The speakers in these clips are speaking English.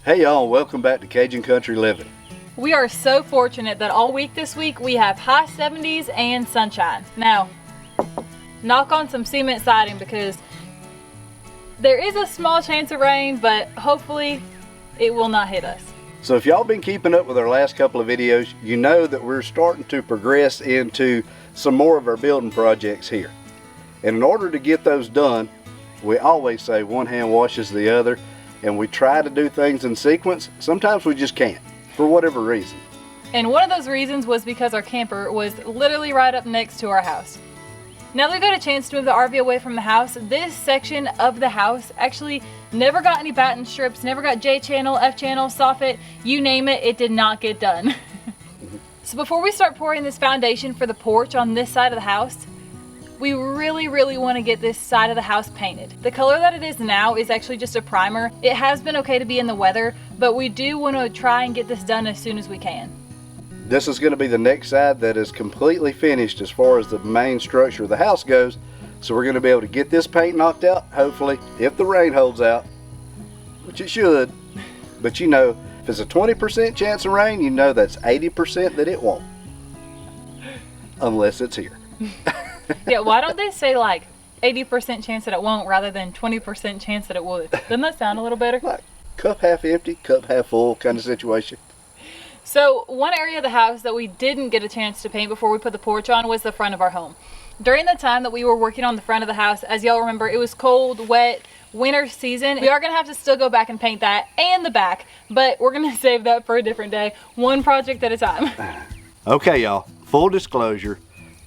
Hey y'all, welcome back to Cajun Country Living. We are so fortunate that all week this week we have high 70s and sunshine. Now, knock on some cement siding because there is a small chance of rain, but hopefully it will not hit us. So if y'all been keeping up with our last couple of videos, you know that we're starting to progress into some more of our building projects here. And in order to get those done, we always say one hand washes the other, and we try to do things in sequence. Sometimes we just can't, for whatever reason. And one of those reasons was because our camper was literally right up next to our house. Now that we got a chance to move the RV away from the house, this section of the house actually never got any batten strips, never got J channel, F channel, Soffit, you name it, it did not get done. So before we start pouring this foundation for the porch on this side of the house, we really want to get this side of the house painted. The color that it is now is actually just a primer. It has been okay to be in the weather, but we do want to try and get this done as soon as we can. This is going to be the next side that is completely finished as far as the main structure of the house goes. So we're going to be able to get this paint knocked out, hopefully, if the rain holds out, which it should. But you know, if it's a 20% chance of rain, you know that's 80% that it won't. Unless it's here. Yeah, why don't they say like 80% chance that it won't rather than 20% chance that it would? Doesn't that sound a little better? Like cup half empty, cup half full kind of situation. So one area of the house that we didn't get a chance to paint before we put the porch on was the front of our home. During the time that we were working on the front of the house, as y'all remember, it was cold, wet, winter season. We are going to have to still go back and paint that and the back, but we're going to save that for a different day, one project at a time. Okay, y'all, full disclosure,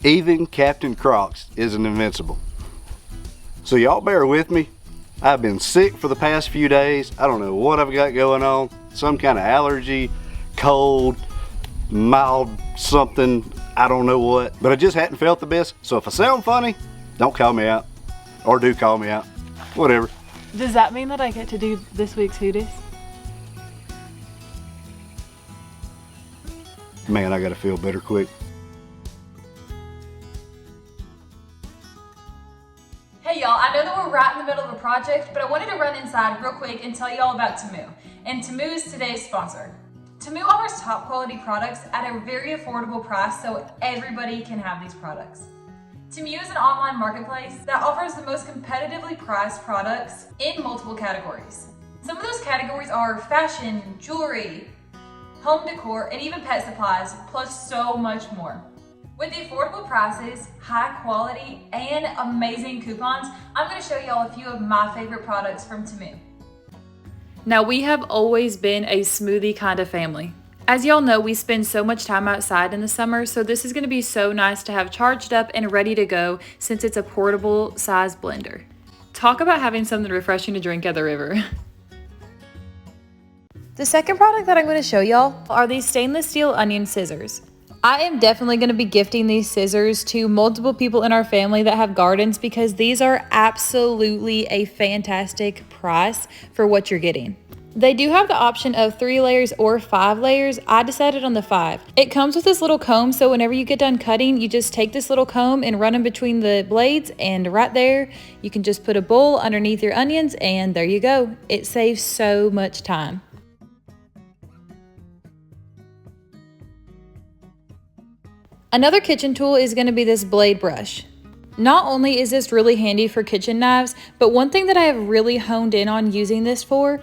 even Captain Crocs isn't invincible. So y'all bear with me. I've been sick for the past few days. I don't know what I've got going on. Some kind of allergy, cold, mild something, I don't know what. But I just hadn't felt the best. So if I sound funny, don't call me out. Or do call me out. Whatever. Does that mean that I get to do this week's Hoodies? Man, I gotta feel better quick. Hey y'all, I know that we're right in the middle of a project, but I wanted to run inside real quick and tell you all about Temu. And Temu is today's sponsor. Temu offers top quality products at a very affordable price so everybody can have these products. Temu is an online marketplace that offers the most competitively priced products in multiple categories. Some of those categories are fashion, jewelry, home decor, and even pet supplies, plus so much more. With the affordable prices, high quality, and amazing coupons, I'm going to show y'all a few of my favorite products from Temu. Now, we have always been a smoothie kind of family. As y'all know, we spend so much time outside in the summer, so this is going to be so nice to have charged up and ready to go since it's a portable size blender. Talk about having something refreshing to drink at the river. The second product that I'm going to show y'all are these stainless steel onion scissors. I am definitely going to be gifting these scissors to multiple people in our family that have gardens because these are absolutely a fantastic price for what you're getting. They do have the option of 3 layers or 5 layers. I decided on the 5. It comes with this little comb, so whenever you get done cutting, you just take this little comb and run in between the blades, and right there, you can just put a bowl underneath your onions, and there you go. It saves so much time. Another kitchen tool is going to be this blade brush. Not only is this really handy for kitchen knives, but one thing that I have really honed in on using this for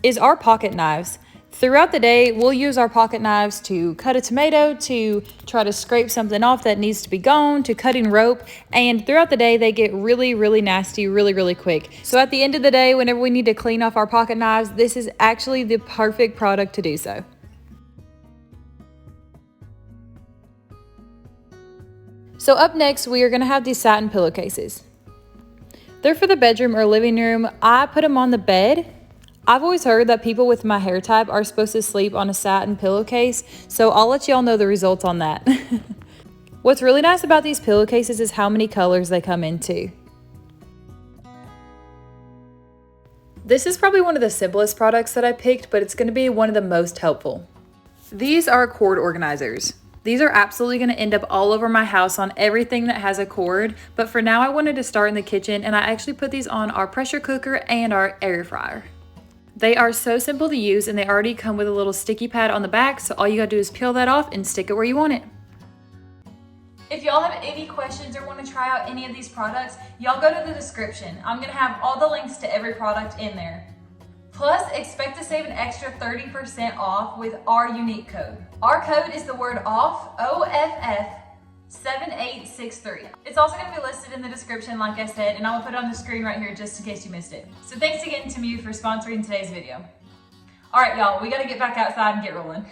is our pocket knives. Throughout the day, we'll use our pocket knives to cut a tomato, to try to scrape something off that needs to be gone, to cutting rope, and throughout the day, they get really nasty really quick. So at the end of the day, whenever we need to clean off our pocket knives, this is actually the perfect product to do so. So up next, we are going to have these satin pillowcases. They're for the bedroom or living room. I put them on the bed. I've always heard that people with my hair type are supposed to sleep on a satin pillowcase, so I'll let y'all know the results on that. What's really nice about these pillowcases is how many colors they come in too. This is probably one of the simplest products that I picked, but it's going to be one of the most helpful. These are cord organizers. These are absolutely going to end up all over my house on everything that has a cord, but for now I wanted to start in the kitchen, and I actually put these on our pressure cooker and our air fryer. They are so simple to use and they already come with a little sticky pad on the back, so all you gotta do is peel that off and stick it where you want it. If y'all have any questions or want to try out any of these products, y'all go to the description. I'm gonna have all the links to every product in there. Plus, expect to save an extra 30% off with our unique code. Our code is the word OFF, OFF, 7863. It's also going to be listed in the description, like I said, and I will put it on the screen right here just in case you missed it. So thanks again to Temu for sponsoring today's video. All right, y'all, we got to get back outside and get rolling.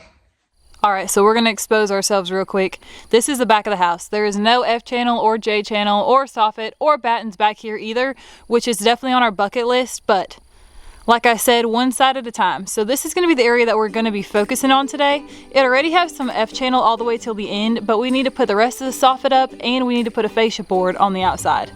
All right, so we're going to expose ourselves real quick. This is the back of the house. There is no F channel or J channel or soffit or battens back here either, which is definitely on our bucket list, but like I said, one side at a time. So this is going to be the area that we're going to be focusing on today. It already has some F channel all the way till the end, but we need to put the rest of the soffit up and we need to put a fascia board on the outside.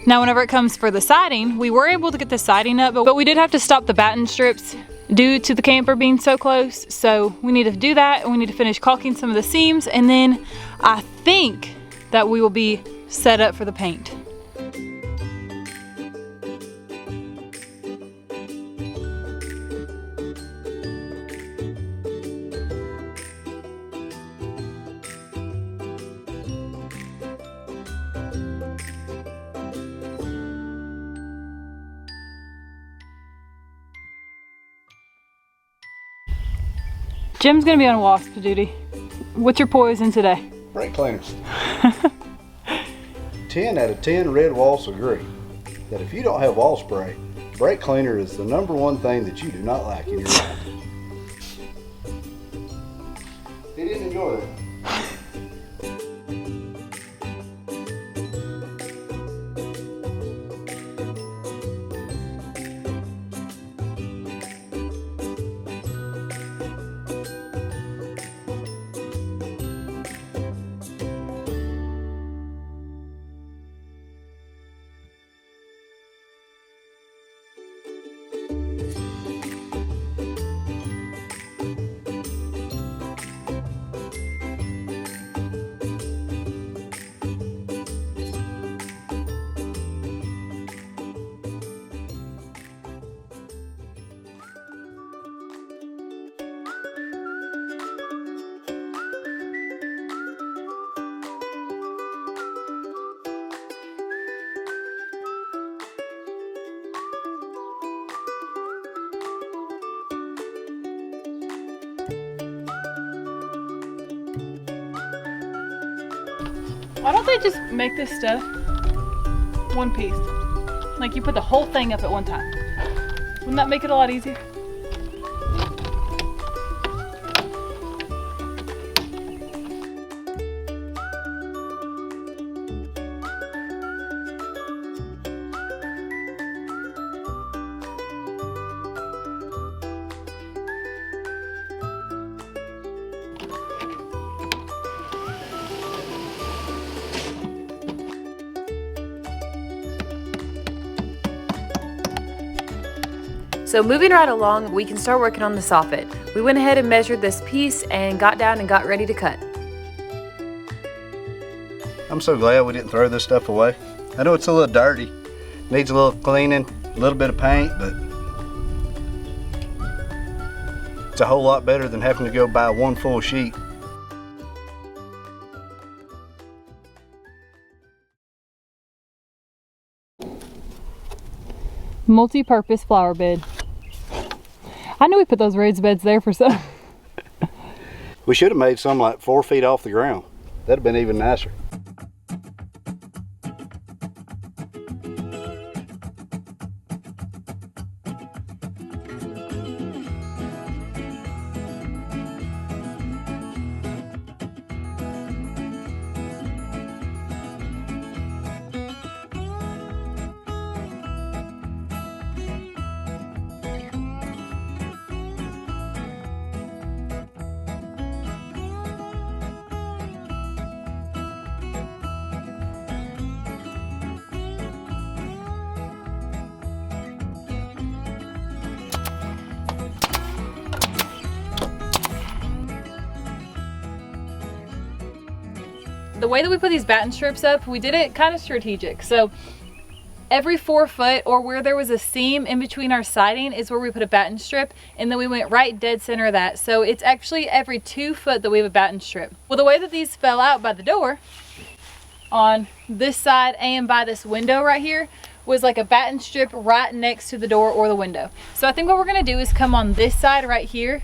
Now whenever it comes for the siding, we were able to get the siding up, but we did have to stop the batten strips due to the camper being so close. So we need to do that, and we need to finish caulking some of the seams, and then I think that we will be set up for the paint. Jim's gonna be on wasp duty. What's your poison today? Brake cleaners. 10 out of 10 red walls agree that if you don't have wall spray, brake cleaner is the #1 thing that you do not like in your life. He didn't enjoy that. Why don't they just make this stuff one piece? Like you put the whole thing up at one time. Wouldn't that make it a lot easier? So moving right along, we can start working on the soffit. We went ahead and measured this piece and got down and got ready to cut. I'm so glad we didn't throw this stuff away. I know it's a little dirty, needs a little cleaning, a little bit of paint, but it's a whole lot better than having to go buy one full sheet. Multi-purpose flower bed. I knew we put those raised beds there for some. We should have made some like 4 feet off the ground. That'd have been even nicer. The way that we put these batten strips up, we did it kind of strategic. So Every 4 foot or where there was a seam in between our siding is where we put a batten strip, and then we went right dead center of that. So it's actually every 2 foot that we have a batten strip. Well, the way that these fell out by the door on this side and by this window right here was like a batten strip right next to the door or the window. So I think what we're gonna do is come on this side right here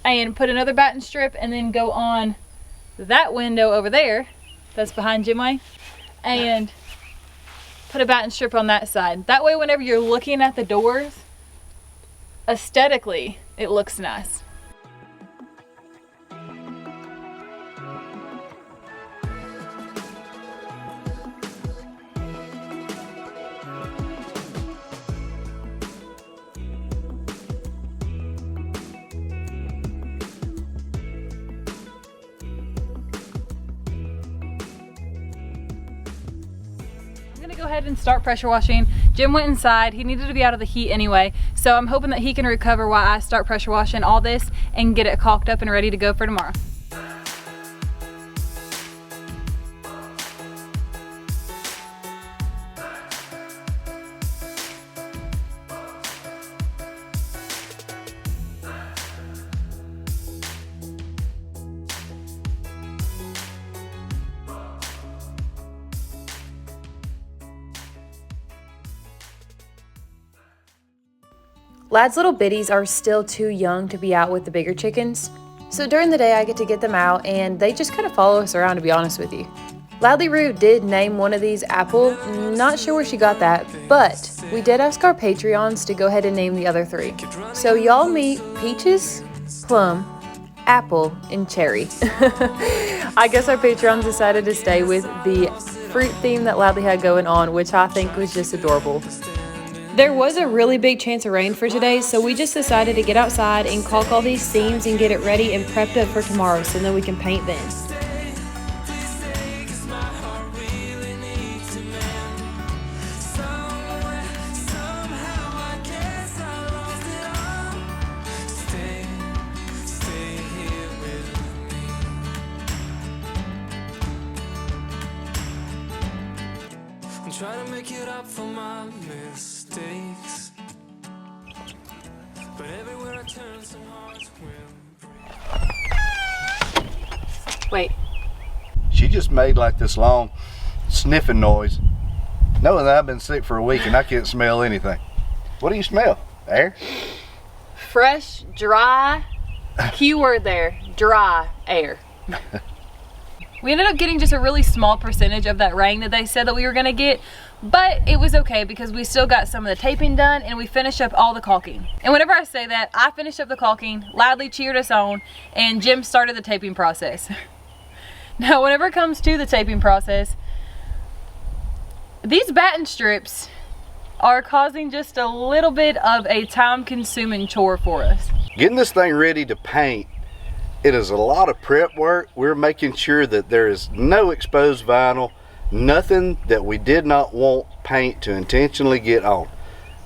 and put another batten strip, and then go on that window over there that's behind Jimway and put a batten strip on that side. That way whenever you're looking at the doors, aesthetically it looks nice. Go ahead and start pressure washing. Jim went inside. He needed to be out of the heat anyway, so I'm hoping that he can recover while I start pressure washing all this and get it caulked up and ready to go for tomorrow. Lad's little bitties are still too young to be out with the bigger chickens, so during the day I get to get them out and they just kind of follow us around, to be honest with you. Loudly Rude did name one of these Apple, not sure where she got that, but we did ask our Patreons to go ahead and name the other 3. So y'all meet Peaches, Plum, Apple, and Cherry. I guess our Patreons decided to stay with the fruit theme that Loudly had going on, which I think was just adorable. There was a really big chance of rain for today, so we just decided to get outside and caulk all these seams and get it ready and prepped up for tomorrow so then we can paint then. Try to make it up for my mistakes, but everywhere I turn some hearts will break. Wait. She just made like this long sniffing noise, knowing that I've been sick for a week and I can't smell anything. What do you smell? Air? Fresh, dry, keyword there, dry air. We ended up getting just a really small percentage of that rain that they said that we were gonna get, but it was okay because we still got some of the taping done and we finished up all the caulking. And whenever I say that, I finished up the caulking, Loudly cheered us on, and Jim started the taping process. Now, whenever it comes to the taping process, these batten strips are causing just a little bit of a time-consuming chore for us. Getting this thing ready to paint, it is a lot of prep work. We're making sure that there is no exposed vinyl, nothing that we did not want paint to intentionally get on.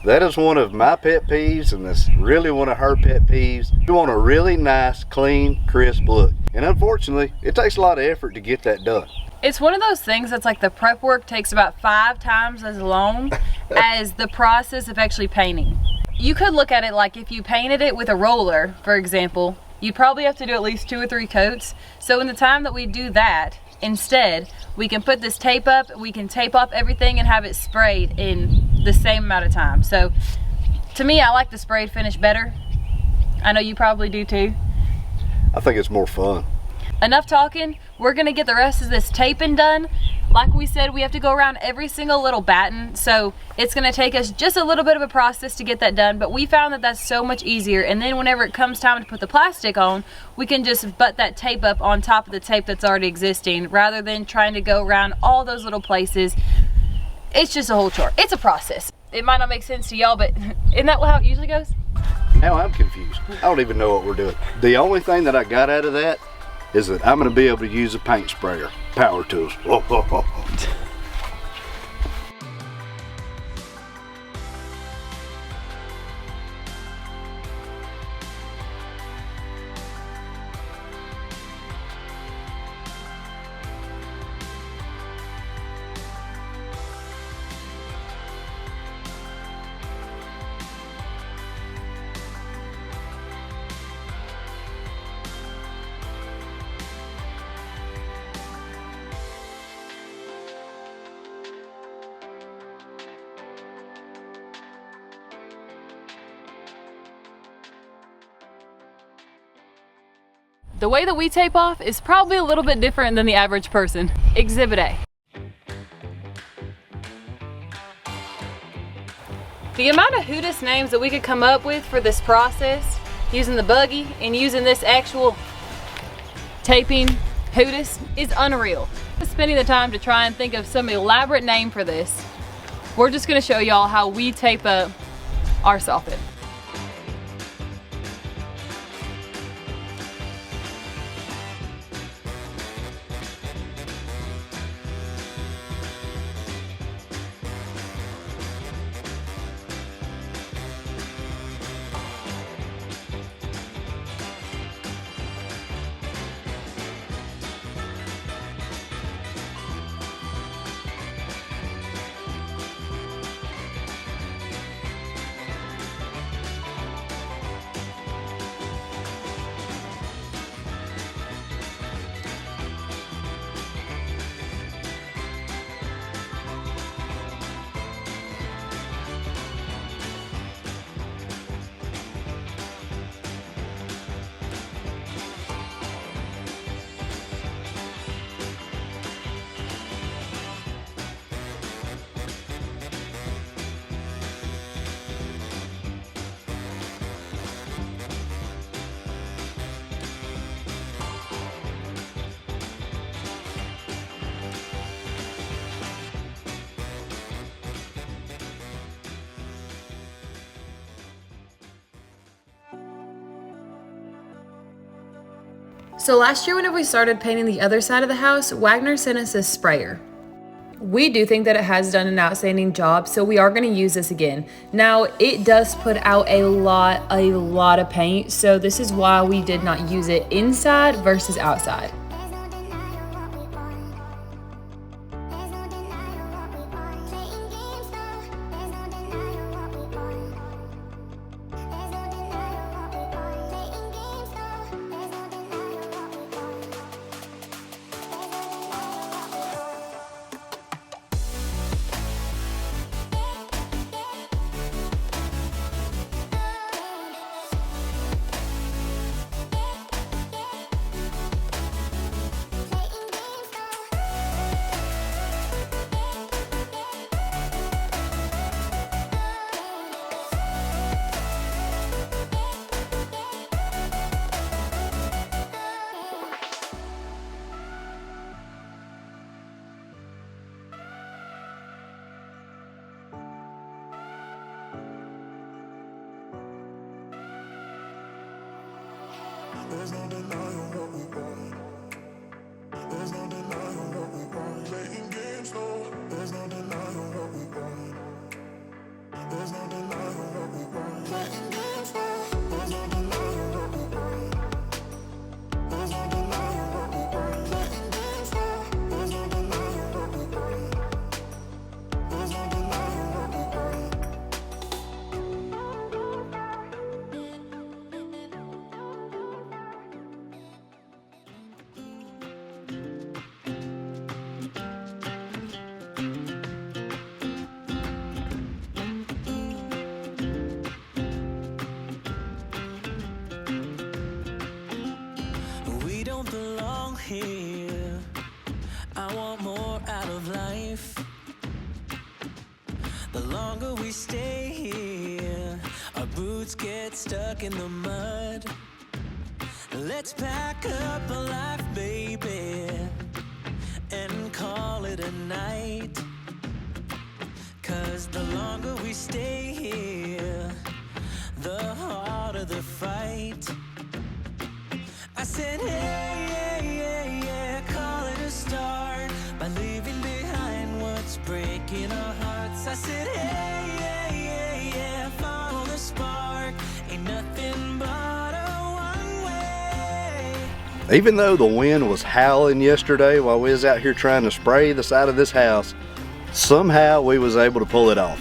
That is one of my pet peeves, and that's really one of her pet peeves. We want a really nice, clean, crisp look. And unfortunately, it takes a lot of effort to get that done. It's one of those things that's like the prep work takes about 5 times as long as the process of actually painting. You could look at it like if you painted it with a roller, for example, you'd probably have to do at least 2 or 3 coats. So in the time that we do that, instead, we can put this tape up, we can tape up everything and have it sprayed in the same amount of time. So to me, I like the sprayed finish better. I know you probably do too. I think it's more fun. Enough talking, we're gonna get the rest of this taping done. Like we said, we have to go around every single little batten, so it's gonna take us just a little bit of a process to get that done, but we found that that's so much easier, and then whenever it comes time to put the plastic on, we can just butt that tape up on top of the tape that's already existing, rather than trying to go around all those little places. It's just a whole chore. It's a process. It might not make sense to y'all, but isn't that how it usually goes? Now I'm confused. I don't even know what we're doing. The only thing that I got out of that is that I'm going to be able to use a paint sprayer. Power tools. the way that we tape off is probably a little bit different than the average person. Exhibit A. The amount of Hootist names that we could come up with for this process, using the buggy and using this actual taping Hootist, is unreal. Spending the time to try and think of some elaborate name for this, we're just gonna show y'all how we tape up our Soffit. So last year whenever we started painting the other side of the house, Wagner sent us this sprayer. We do think that it has done an outstanding job, so we are going to use this again. Now, it does put out a lot of paint, so this is why we did not use it inside versus outside. There's no denying what we want. There's no denying what we want. Playing games, no. There's no denying what we want. There's no denying what we want. Playing games, no. There's no denying what we want. There's no denying what we want. Playing games, no. There's no denying what we want. There's no denying what we want. We don't belong here. I want more out of life. The longer we stay here, our boots get stuck in the mud. Let's pack up a life, baby, and call it a night. 'Cause the longer we stay here, the harder the fight. I said, yeah, call it a start by leaving behind what's breaking our hearts. I said, yeah, follow the spark. Ain't nothing but a one way. Even though the wind was howling yesterday while we was out here trying to spray the side of this house, somehow we was able to pull it off.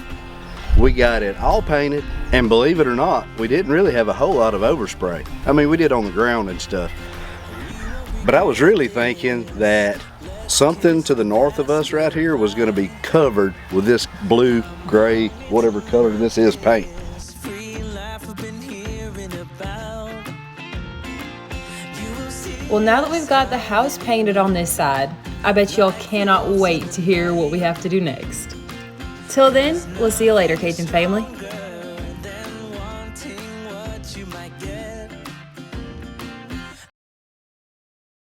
We got it all painted, and believe it or not, we didn't really have a whole lot of overspray. I mean, we did on the ground and stuff. But I was really thinking that something to the north of us right here was going to be covered with this blue, gray, whatever color this is paint. Free life I've been hearing about. You will see Well, now that we've got the house painted on this side, I bet y'all cannot wait to hear what we have to do next. Till then, we'll see you later, Cajun family.